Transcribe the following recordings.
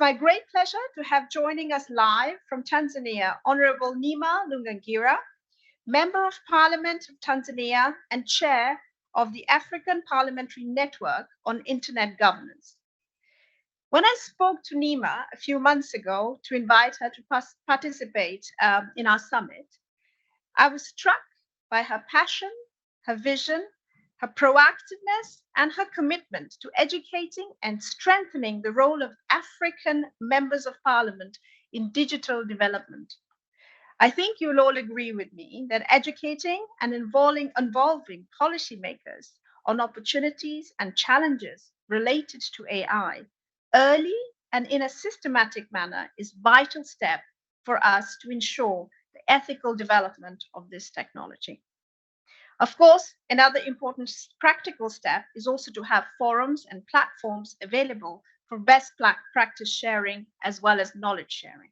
my great pleasure to have joining us live from Tanzania, Honorable Neema Lugangira, Member of Parliament of Tanzania and Chair of the African Parliamentary Network on Internet Governance. When I spoke to Neema a few months ago to invite her to participate in our summit, I was struck by her passion, her vision, her proactiveness, and her commitment to educating and strengthening the role of African members of parliament in digital development. I think you'll all agree with me that educating and involving policymakers on opportunities and challenges related to AI early and in a systematic manner is a vital step for us to ensure the ethical development of this technology. Of course, another important practical step is also to have forums and platforms available for best practice sharing as well as knowledge sharing.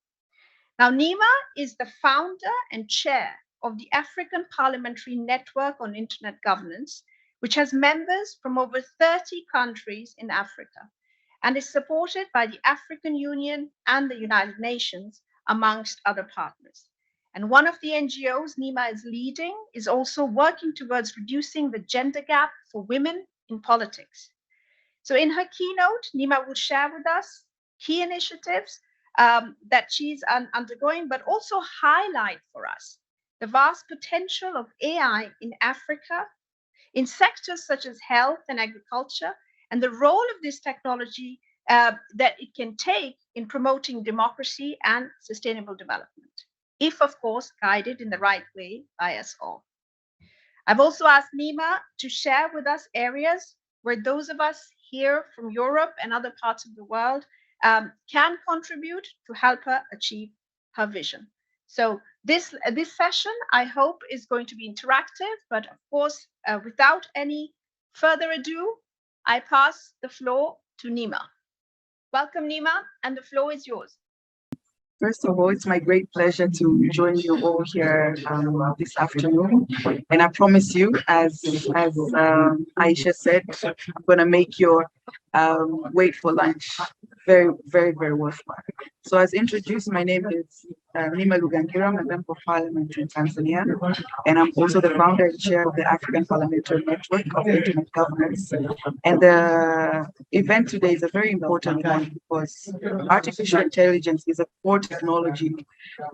Now, Neema is the founder and chair of the African Parliamentary Network on Internet Governance, which has members from over 30 countries in Africa and is supported by the African Union and the United Nations, amongst other partners. And one of the NGOs Neema is leading is also working towards reducing the gender gap for women in politics. So in her keynote, Neema will share with us key initiatives that she's undergoing, but also highlight for us the vast potential of AI in Africa, in sectors such as health and agriculture, and the role of this technology that it can take in promoting democracy and sustainable development, if, of course, guided in the right way by us all. I've also asked Neema to share with us areas where those of us here from Europe and other parts of the world can contribute to help her achieve her vision. So this session, I hope, is going to be interactive, but of course, without any further ado, I pass the floor to Neema. Welcome, Neema, and the floor is yours. First of all, it's my great pleasure to join you all here this afternoon. And I promise you, as Ayisha said, I'm going to make your wait for lunch very, very, very worthwhile. So as introduced, my name is Neema Lugangira. I'm a member of parliament in Tanzania, and I'm also the founder and chair of the African Parliamentary Network of Internet Governance. And the event today is a very important one because artificial intelligence is a core technology.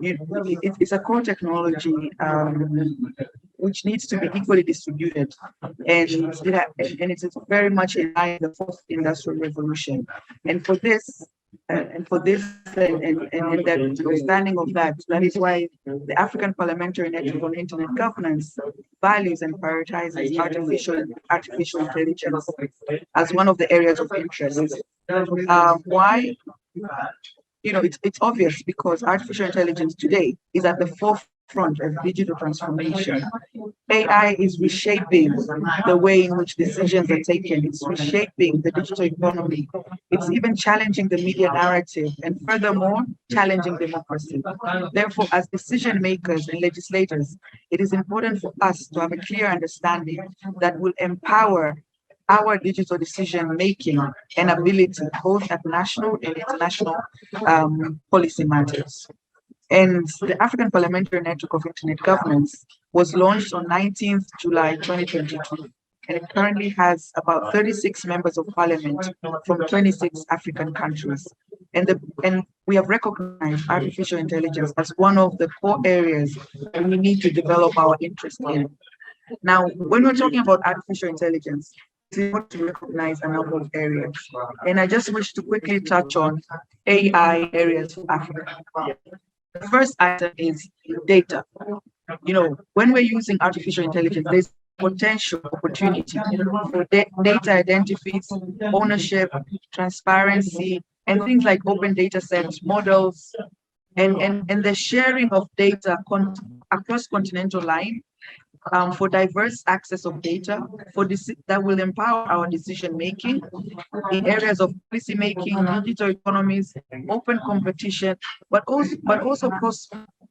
It's a core technology which needs to be equally distributed, and it is very much in line with the fourth industrial revolution. And for this, and the understanding of that is why the African Parliamentary Network on Internet Governance values and prioritizes artificial intelligence as one of the areas of interest. Why? It's obvious because artificial intelligence today is at the forefront of digital transformation. AI is reshaping the way in which decisions are taken. It's reshaping the digital economy. It's even challenging the media narrative and furthermore, challenging democracy. Therefore, as decision makers and legislators, it is important for us to have a clear understanding that will empower our digital decision making and ability, both at national and international policy matters. And the African Parliamentary Network of Internet Governance was launched on 19th July 2022, and it currently has about 36 members of parliament from 26 African countries. And we have recognized artificial intelligence as one of the core areas that we need to develop our interest in. Now, when we're talking about artificial intelligence, it's important to recognize a number of areas. And I just wish to quickly touch on AI areas for Africa. The first item is data. When we're using artificial intelligence, there's potential opportunity for data identities, ownership, transparency, and things like open data sets, models, and the sharing of data across continental lines. For diverse access of data that will empower our decision making in areas of policy making, digital economies, open competition, but also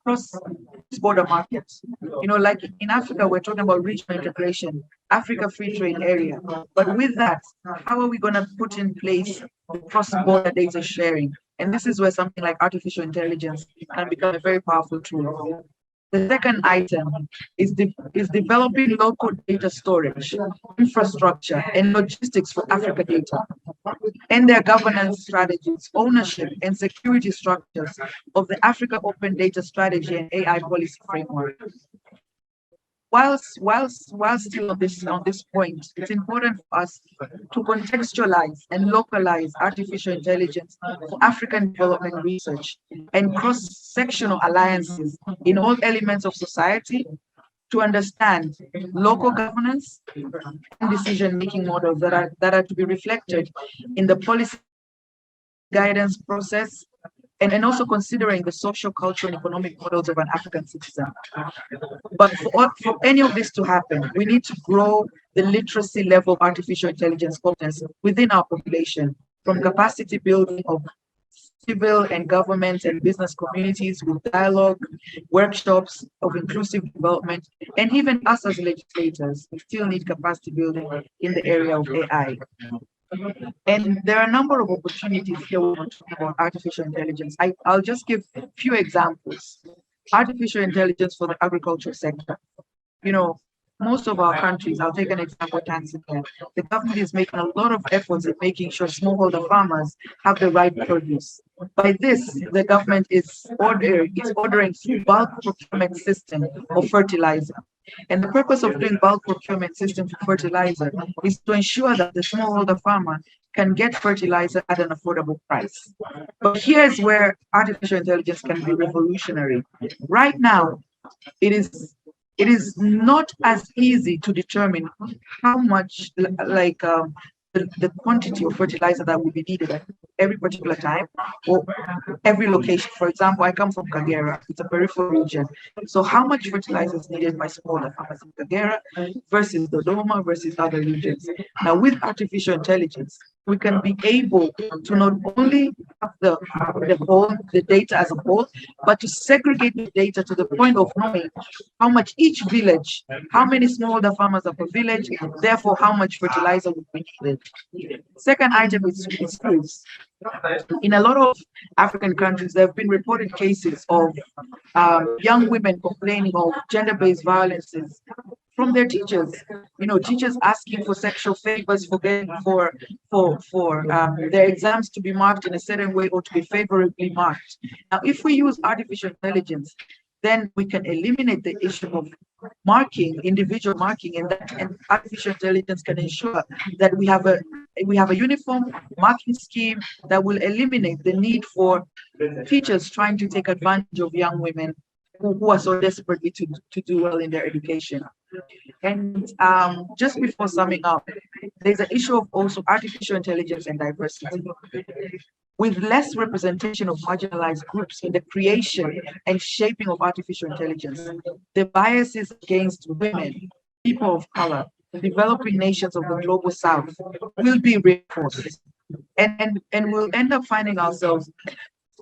cross-border markets. Like in Africa, we're talking about regional integration, Africa Free Trade Area. But with that, how are we going to put in place the cross-border data sharing? And this is where something like artificial intelligence can become a very powerful tool. The second item is developing local data storage, infrastructure, and logistics for Africa data, and their governance strategies, ownership, and security structures of the Africa Open Data Strategy and AI Policy Framework. Whilst still on this point, it's important for us to contextualize and localize artificial intelligence for African development research and cross-sectional alliances in all elements of society to understand local governance and decision-making models that are to be reflected in the policy guidance process, and also considering the social, cultural, and economic models of an African citizen. But for any of this to happen, we need to grow the literacy level of artificial intelligence competence within our population, from capacity building of civil and government and business communities with dialogue, workshops of inclusive development, and even us as legislators, we still need capacity building in the area of AI. And there are a number of opportunities here when we're talking about artificial intelligence. I'll just give a few examples. Artificial intelligence for the agricultural sector. You know, most of our countries, I'll take an example, Tanzania, the government is making a lot of efforts in making sure smallholder farmers have the right produce. By this, the government is ordering through bulk procurement system of fertilizer. And the purpose of doing bulk procurement system for fertilizer is to ensure that the smallholder farmer can get fertilizer at an affordable price. But here's where artificial intelligence can be revolutionary. Right now, it is not as easy to determine how much, the quantity of fertilizer that will be needed at every particular time or every location. For example, I come from Kagera, it's a peripheral region. So how much fertilizer is needed by smaller farmers in Kagera versus Dodoma versus other regions? Now, with artificial intelligence, we can be able to not only have the data as a whole, but to segregate the data to the point of knowing how much each village, how many smallholder farmers are per village, therefore how much fertilizer would be needed. Second item is schools. In a lot of African countries, there have been reported cases of young women complaining of gender-based violences from their teachers. You know, teachers asking for sexual favors for their exams to be marked in a certain way or to be favorably marked. Now, if we use artificial intelligence, then we can eliminate the issue of marking, individual marking, and artificial intelligence can ensure that we have a uniform marking scheme that will eliminate the need for teachers trying to take advantage of young women who are so desperately to do well in their education. And just before summing up, there's an issue of also artificial intelligence and diversity. With less representation of marginalized groups in the creation and shaping of artificial intelligence, the biases against women, people of color, the developing nations of the global south will be reinforced. And we'll end up finding ourselves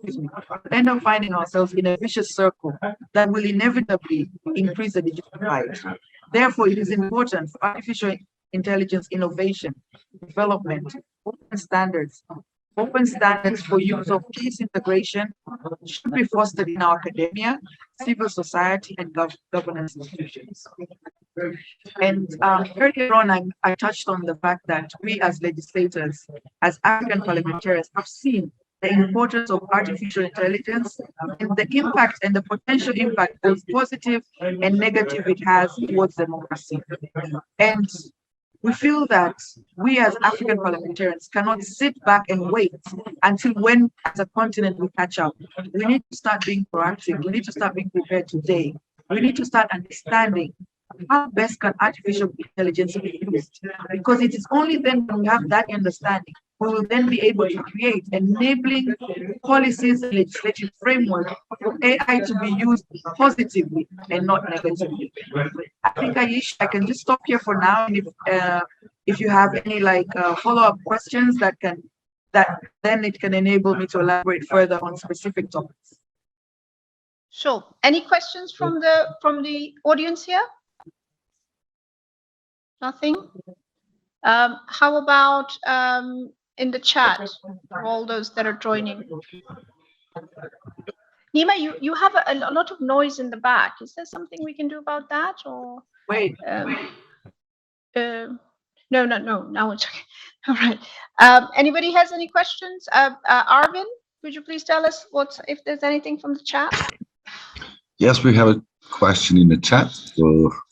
in a vicious circle that will inevitably increase the digital divide. Therefore, it is important for artificial intelligence innovation, development, open standards for use of peace integration should be fostered in our academia, civil society, and governance institutions. And earlier on, I touched on the fact that we as legislators, as African parliamentarians, have seen the importance of artificial intelligence and the impact and the potential impact, both positive and negative, it has towards democracy. And we feel that we as African parliamentarians cannot sit back and wait until when, as a continent, we catch up. We need to start being proactive. We need to start being prepared today. We need to start understanding how best can artificial intelligence be used? Because it is only then when we have that understanding, we will then be able to create enabling policies and legislative framework for AI to be used positively and not negatively. I think, Ayisha, I can just stop here for now, and if you have any follow-up questions that then it can enable me to elaborate further on specific topics. Sure. Any questions from the audience here? Nothing? How about in the chat for all those that are joining. Neema, you have a lot of noise in the back. Is there something we can do about that, or Wait. No, now it's okay. All right. Anybody has any questions? Arvin, could you please tell us if there's anything from the chat? Yes, we have a question in the chat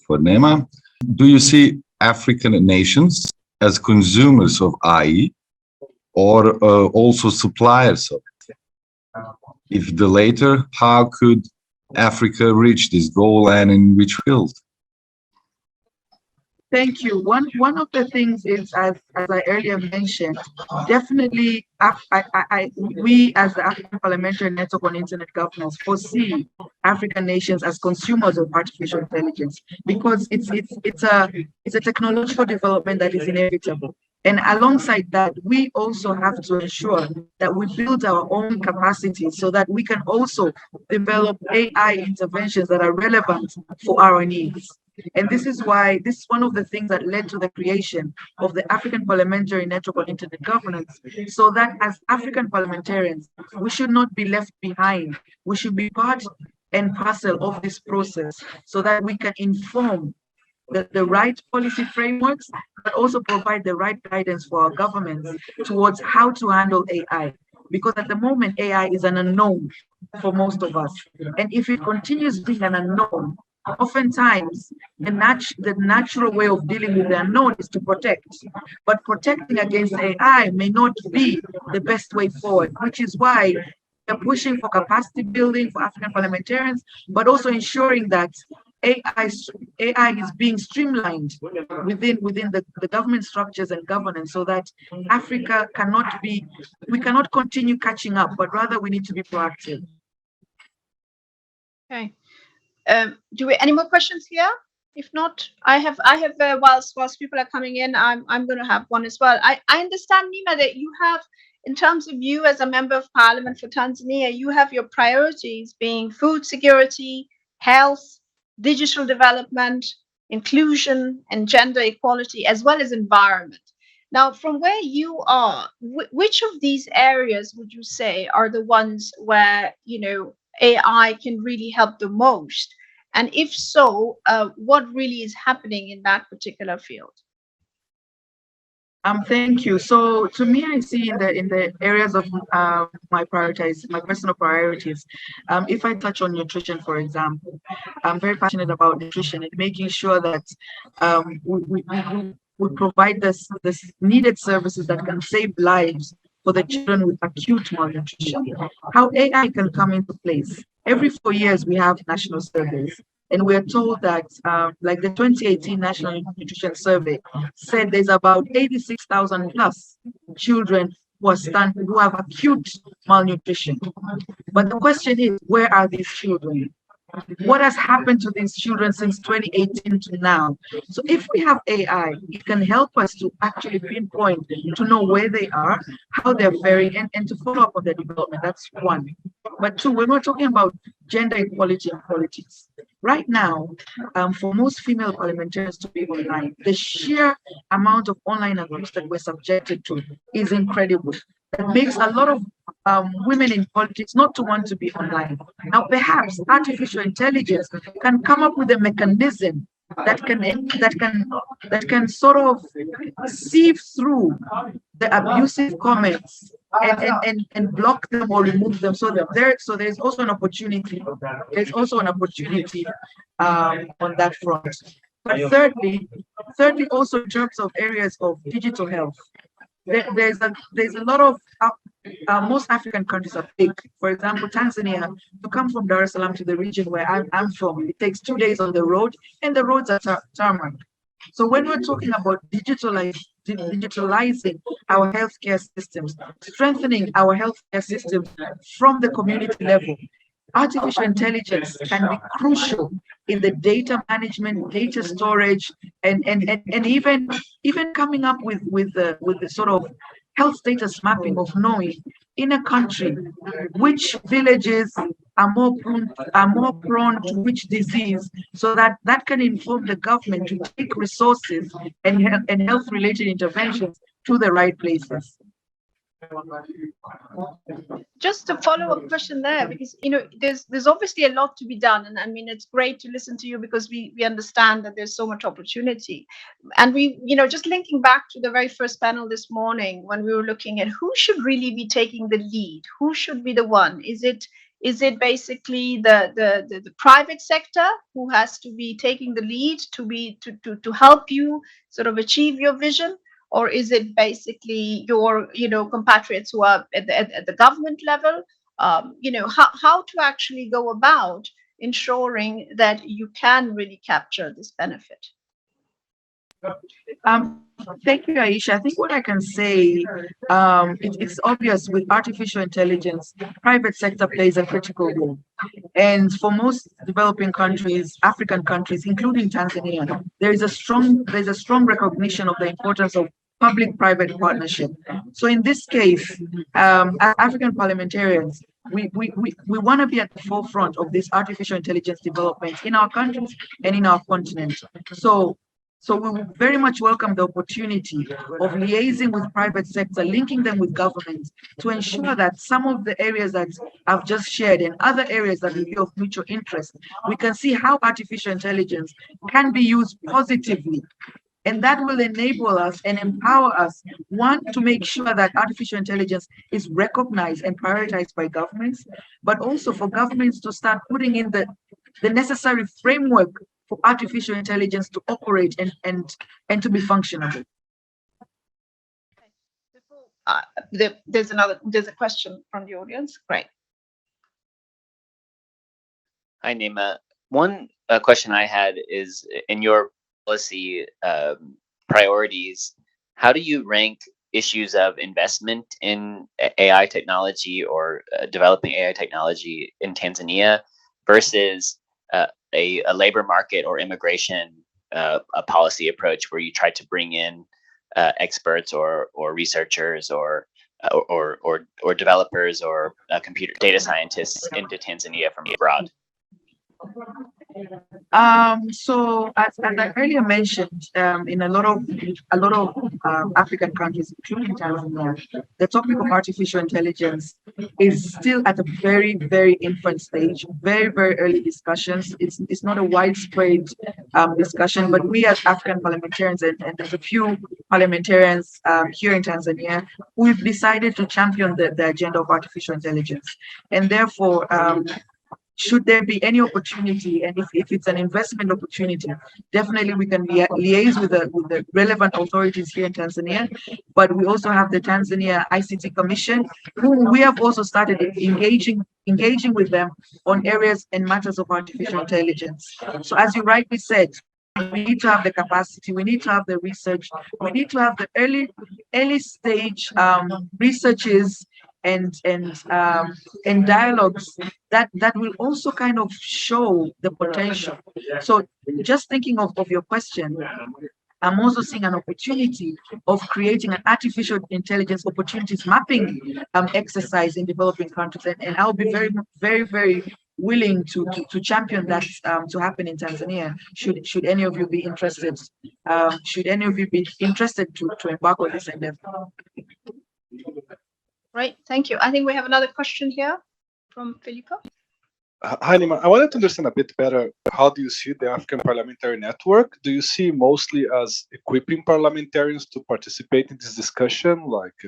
for Neema. Do you see African nations as consumers of AI or also suppliers of it? If the latter, how could Africa reach this goal and in which field? Thank you. One of the things is, as I earlier mentioned, definitely we as the African Parliamentary Network on Internet Governance foresee African nations as consumers of artificial intelligence, because it's a technological development that is inevitable. And alongside that, we also have to ensure that we build our own capacity so that we can also develop AI interventions that are relevant for our needs. And this is one of the things that led to the creation of the African Parliamentary Network on Internet Governance, so that as African parliamentarians, we should not be left behind. We should be part and parcel of this process so that we can inform the right policy frameworks, but also provide the right guidance for our governments towards how to handle AI. Because at the moment, AI is an unknown for most of us. And if it continues being an unknown, oftentimes the natural way of dealing with the unknown is to protect. But protecting against AI may not be the best way forward, which is why we're pushing for capacity building for African parliamentarians, but also ensuring that AI is being streamlined within the government structures and governance, so that Africa we cannot continue catching up, but rather we need to be proactive. Okay. Any more questions here? If not, I have whilst people are coming in, I'm going to have one as well. I understand, Neema, that you have, in terms of you as a member of parliament for Tanzania, you have your priorities being food security, health, digital development, inclusion, and gender equality, as well as environment. Now, from where you are, which of these areas would you say are the ones where, AI can really help the most? And if so, what really is happening in that particular field? Thank you. So to me, I see in the areas of my personal priorities. If I touch on nutrition, for example, I'm very passionate about nutrition and making sure that we provide this needed services that can save lives for the children with acute malnutrition. How AI can come into place. Every 4 years, we have national surveys. And we're told that, like the 2018 National Nutrition Survey said, there's about 86,000 plus children who have acute malnutrition. But the question is, where are these children? What has happened to these children since 2018 to now? So if we have AI, it can help us to actually pinpoint, to know where they are, how they're faring, and to follow up on their development. That's one. But two, when we're talking about gender equality and politics, right now, for most female parliamentarians to be online, the sheer amount of online abuse that we're subjected to is incredible. That makes a lot of women in politics not to want to be online. Now, perhaps artificial intelligence can come up with a mechanism that can sort of sieve through the abusive comments and block them or remove them. So there's also an opportunity. There's also an opportunity on that front. But thirdly, also in terms of areas of digital health, there's a lot of most African countries are big. For example, Tanzania, to come from Dar es Salaam to the region where I'm from, it takes 2 days on the road, and the roads are tarmac. So when we're talking about digitalizing our healthcare systems, strengthening our healthcare systems from the community level, artificial intelligence can be crucial in the data management, data storage, and even coming up with the sort of health status mapping of knowing in a country which villages are more prone to which disease, so that can inform the government to take resources and health related interventions to the right places. Just a follow-up question there, because there's obviously a lot to be done, and I mean it's great to listen to you because we understand that there's so much opportunity, and we just linking back to the very first panel this morning when we were looking at who should really be taking the lead, who should be the one. Is it basically the private sector who has to be taking the lead to help you sort of achieve your vision? Or is it basically your, compatriots who are at the government level? How to actually go about ensuring that you can really capture this benefit? Thank you, Ayisha. I think what I can say, it's obvious with artificial intelligence, private sector plays a critical role. And for most developing countries, African countries, including Tanzania, there's a strong recognition of the importance of public-private partnership. So in this case, as African parliamentarians, we want to be at the forefront of this artificial intelligence development in our countries and in our continent. So we will very much welcome the opportunity of liaising with private sector, linking them with government to ensure that some of the areas that I've just shared and other areas that will be of mutual interest, we can see how artificial intelligence can be used positively. And that will enable us and empower us, one, to make sure that artificial intelligence is recognized and prioritized by governments, but also for governments to start putting in the necessary framework for artificial intelligence to operate and to be functional. There's a question from the audience. Great. Hi, Neema. One question I had is, in your policy priorities, how do you rank issues of investment in AI technology or developing AI technology in Tanzania versus a labor market or immigration a policy approach where you try to bring in experts or researchers or developers or computer data scientists into Tanzania from abroad? So as I earlier mentioned, in a lot of African countries, including Tanzania, the topic of artificial intelligence is still at a very, very infant stage, very, very early discussions. It's not a widespread discussion, but we as African parliamentarians, and there's a few parliamentarians here in Tanzania, we've decided to champion the agenda of artificial intelligence. And therefore, should there be any opportunity, and if it's an investment opportunity, definitely we can liaise with the relevant authorities here in Tanzania. But we also have the Tanzania ICT Commission, who we have also started engaging with them on areas and matters of artificial intelligence. So as you rightly said, we need to have the capacity, we need to have the research, we need to have the early stage researches and dialogues that will also kind of show the potential. So just thinking of your question, I'm also seeing an opportunity of creating an artificial intelligence opportunities mapping exercise in developing countries, and I'll be very, very, very willing to champion that to happen in Tanzania. Should any of you be interested? Should any of you be interested to embark on this endeavor? Right, thank you. I think we have another question here from Filippo. Hi, Neema. I wanted to understand a bit better, how do you see the African Parliamentary Network? Do you see mostly as equipping parliamentarians to participate in this discussion, like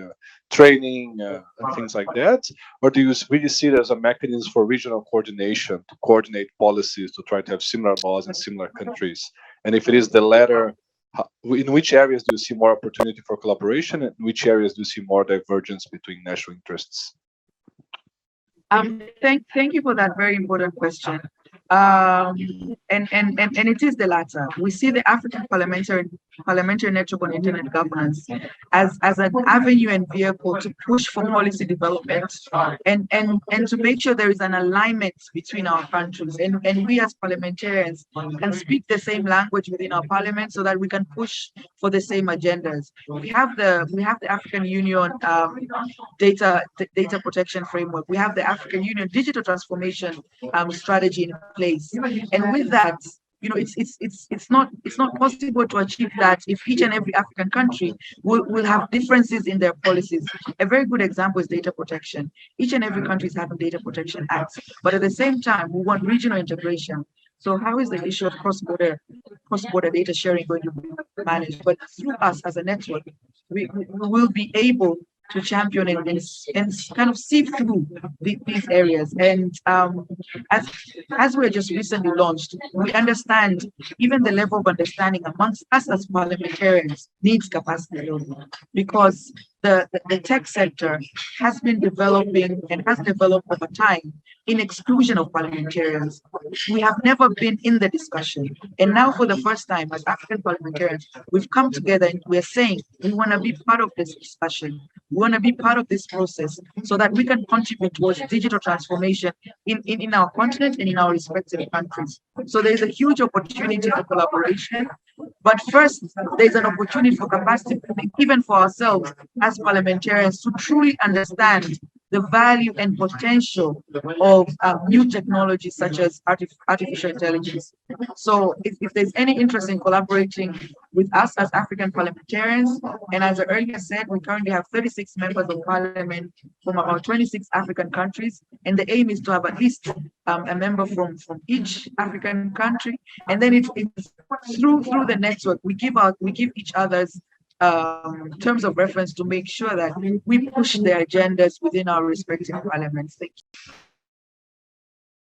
training and things like that? Or do you really see it as a mechanism for regional coordination, to coordinate policies, to try to have similar laws in similar countries? And if it is the latter, in which areas do you see more opportunity for collaboration, and in which areas do you see more divergence between national interests? Thank you for that very important question. And it is the latter. We see the African Parliamentary Network on Internet Governance as an avenue and vehicle to push for policy development and to make sure there is an alignment between our countries, and we as parliamentarians can speak the same language within our parliament so that we can push for the same agendas. We have the African Union data protection framework. We have the African Union digital transformation strategy in place, and with that, it's not possible to achieve that if each and every African country will have differences in their policies. A very good example is data protection. Each and every country is having data protection acts, but at the same time, we want regional integration. So how is the issue of cross-border data sharing going to be managed? But through us as a network, we will be able to champion it and kind of see through these areas. And as we just recently launched, we understand even the level of understanding amongst us as parliamentarians needs capacity building, because the tech sector has been developing and has developed over time in exclusion of parliamentarians. We have never been in the discussion. And now for the first time as African parliamentarians, we've come together and we're saying we want to be part of this discussion. We want to be part of this process so that we can contribute towards digital transformation in our continent and in our respective countries. So there's a huge opportunity for collaboration. But first, there's an opportunity for capacity building, even for ourselves as parliamentarians, to truly understand the value and potential of new technologies such as artificial intelligence. So if there's any interest in collaborating with us as African parliamentarians, and as I earlier said, we currently have 36 members of parliament from about 26 African countries, and the aim is to have at least a member from each African country, and then it's through the network we give each other's terms of reference to make sure that we push the agendas within our respective parliaments. Thank you.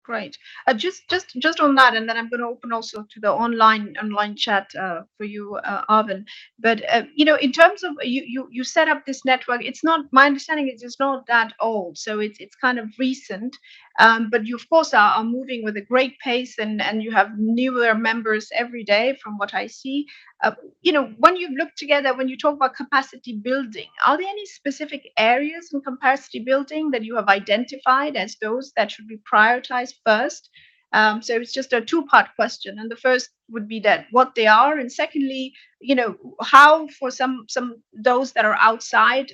Great. Just on that, and then I'm going to open also to the online chat for you, Arvin. But in terms of you set up this network, it's not, my understanding is it's not that old, so it's kind of recent. But you of course are moving with a great pace, and you have newer members every day from what I see. When you look together, when you talk about capacity building, are there any specific areas in capacity building that you have identified as those that should be prioritized first? So it's just a two-part question, and the first would be that what they are, and secondly, how for some those that are outside,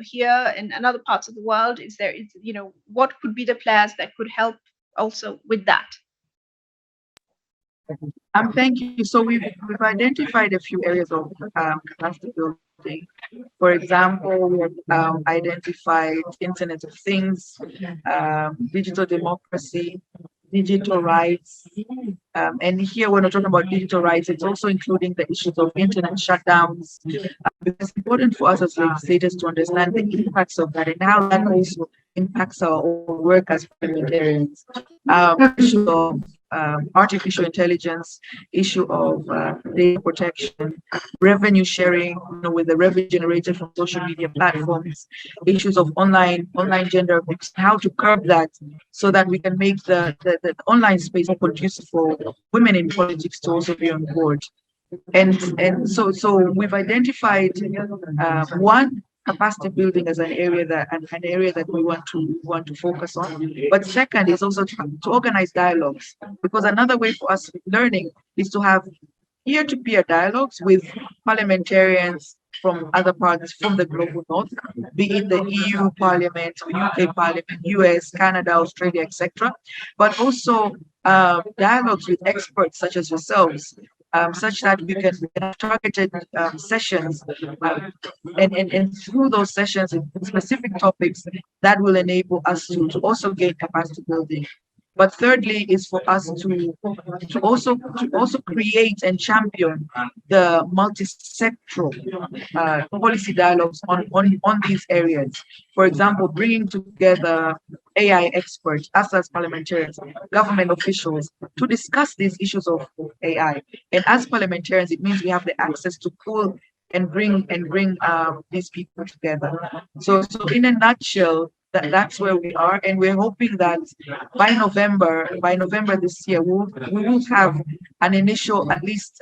here and other parts of the world, what could be the players that could help also with that? Thank you. So we've identified a few areas of capacity building. For example, we have identified Internet of Things, digital democracy, digital rights. And here, when we're talking about digital rights, it's also including the issues of internet shutdowns. It's important for us as legislators to understand the impacts of that and how that also impacts our own work as parliamentarians. Issue of artificial intelligence, issue of data protection, revenue sharing, with the revenue generated from social media platforms, issues of online gender abuse, how to curb that so that we can make the online space more conducive for women in politics to also be on board. And so we've identified one, capacity building as an area that we want to focus on. But second is also to organize dialogues, because another way for us learning is to have peer-to-peer dialogues with parliamentarians from other parts from the global north, be it the EU Parliament, UK Parliament, US, Canada, Australia, etc. But also dialogues with experts such as yourselves, such that we can have targeted sessions, and through those sessions in specific topics that will enable us to also gain capacity building. But thirdly is for us to also create and champion the multi-sectoral policy dialogues on these areas. For example, bringing together AI experts, us as parliamentarians, government officials, to discuss these issues of AI. And as parliamentarians, it means we have the access to pull and bring these people together. So in a nutshell, that's where we are, and we're hoping that by November this year, we will have an initial, at least,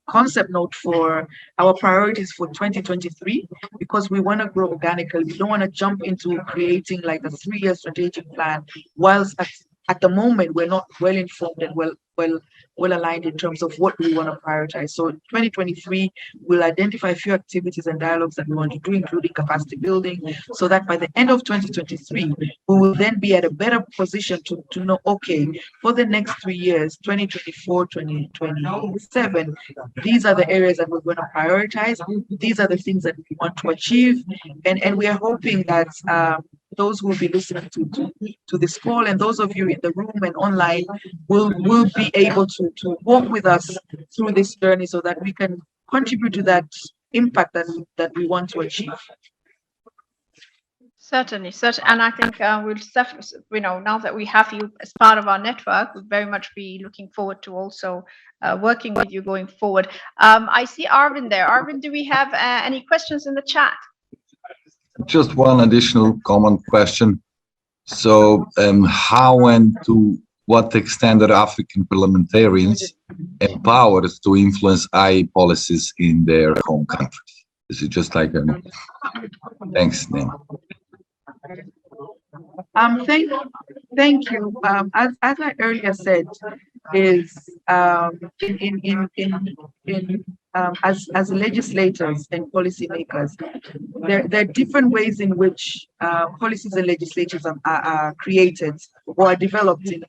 concept note for our priorities for 2023, because we want to grow organically. We don't want to jump into creating like a 3-year strategic plan whilst at the moment, we're not well informed and well aligned in terms of what we want to prioritize. So in 2023, we'll identify a few activities and dialogues that we want to do, including capacity building, so that by the end of 2023, we will then be at a better position to know, okay, for the next 3 years, 2024, 2027, these are the areas that we're going to prioritize. These are the things that we want to achieve. And we are hoping that those who will be listening to this call and those of you in the room and online will be able to walk with us through this journey so that we can contribute to that impact that we want to achieve. Certainly. And I think we'll definitely, now that we have you as part of our network, we'll very much be looking forward to also working with you going forward. I see Arvind there. Arvind, do we have any questions in the chat? Just one additional common question. So how and to what extent are African parliamentarians empowered to influence IE policies in their home countries? Is it just like thanks, Neema. Thank you. As I earlier said, is as legislators and policymakers, there are different ways in which policies and legislations are created or are developed in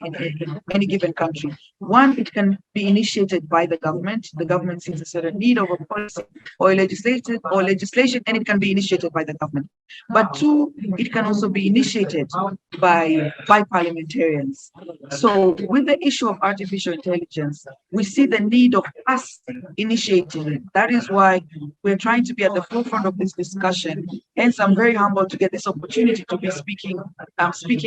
any given country. One, it can be initiated by the government. The government sees a certain need of a policy or legislation, and it can be initiated by the government. But two, it can also be initiated by parliamentarians. So with the issue of artificial intelligence, we see the need of us initiating it. That is why we're trying to be at the forefront of this discussion. Hence, I'm very humbled to get this opportunity to be speaking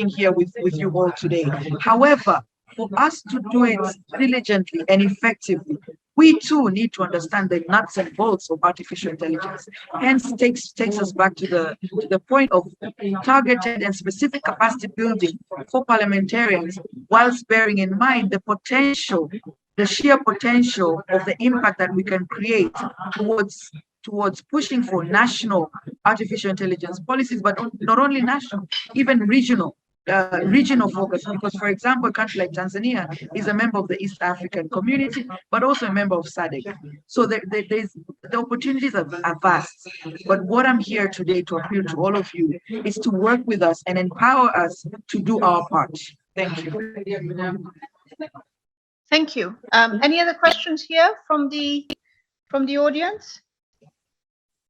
here with you all today. However, for us to do it diligently and effectively, we too need to understand the nuts and bolts of artificial intelligence. Hence, takes us back to the point of targeted and specific capacity building for parliamentarians, whilst bearing in mind the potential, the sheer potential of the impact that we can create towards pushing for national artificial intelligence policies, but not only national, even regional focus. Because, for example, a country like Tanzania is a member of the East African community, but also a member of SADC. So the opportunities are vast. But what I'm here today to appeal to all of you is to work with us and empower us to do our part. Thank you. Thank you. Any other questions here from the audience?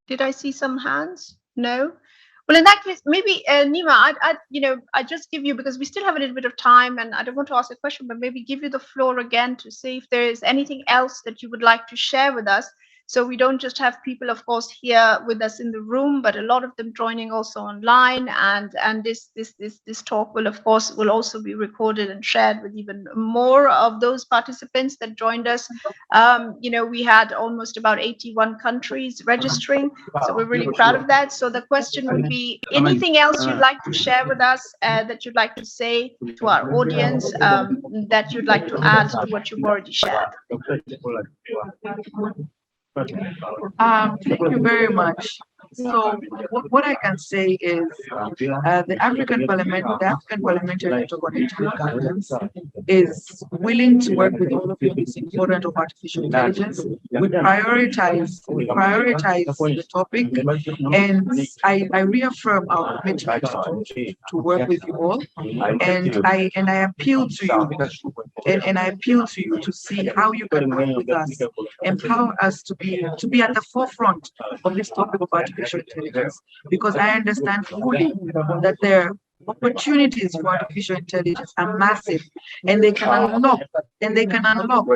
Did I see some hands? No. Well, in that case, maybe Neema, I just give you, because we still have a little bit of time, and I don't want to ask a question, but maybe give you the floor again to see if there is anything else that you would like to share with us. So we don't just have people, of course, here with us in the room, but a lot of them joining also online. And this talk will, of course, will also be recorded and shared with even more of those participants that joined us. We had almost about 81 countries registering, so we're really proud of that. So the question would be, anything else you'd like to share with us, that you'd like to say to our audience, that you'd like to add to what you've already shared? Thank you very much. So what I can say is the African Parliamentary Network on Internet Governance is willing to work with all of you on this important of artificial intelligence. We prioritize the topic, and I reaffirm our commitment to work with you all. And I appeal to you to see how you can work with us, empower us to be at the forefront of this topic of artificial intelligence, because I understand fully that there are opportunities for artificial intelligence are massive, and they can unlock a lot of it can unlock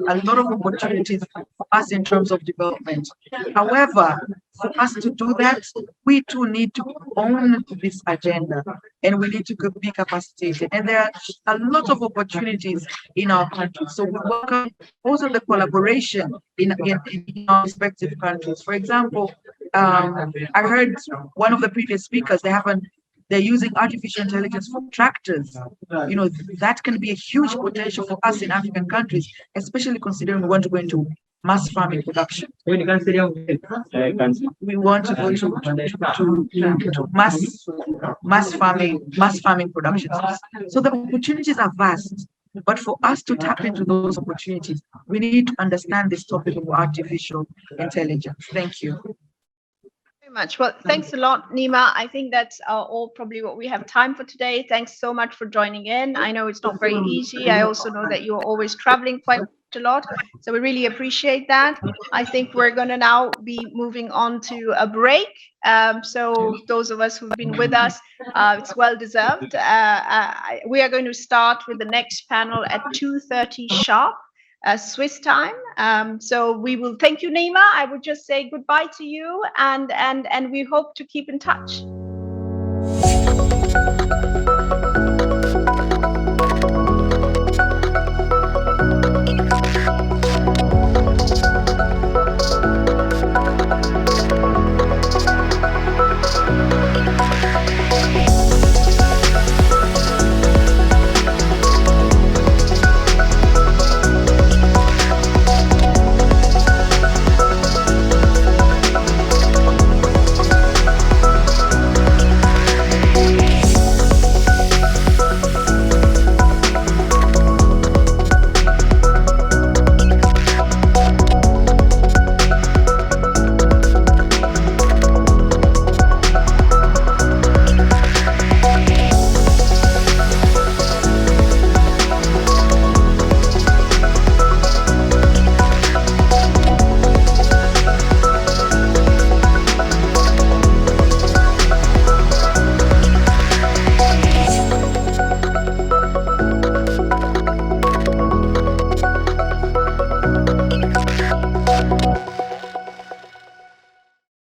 a lot of opportunities for us in terms of development. However, for us to do that, we too need to own this agenda, and we need to be capacitated. And there are a lot of opportunities in our country. So we welcome also the collaboration in our respective countries. For example, I heard one of the previous speakers, they're using artificial intelligence for tractors. That can be a huge potential for us in African countries, especially considering we want to go into mass farming production. We want to go to mass farming production. So the opportunities are vast. But for us to tap into those opportunities, we need to understand this topic of artificial intelligence. Thank you. Very much. Well, thanks a lot, Neema. I think that's all probably what we have time for today. Thanks so much for joining in. I know it's not very easy. I also know that you're always traveling quite a lot, so we really appreciate that. I think we're going to now be moving on to a break. So those of us who've been with us, it's well deserved. We are going to start with the next panel at 2:30 sharp. Swiss time. So we will thank you, Neema. I would just say goodbye to you, and we hope to keep in touch.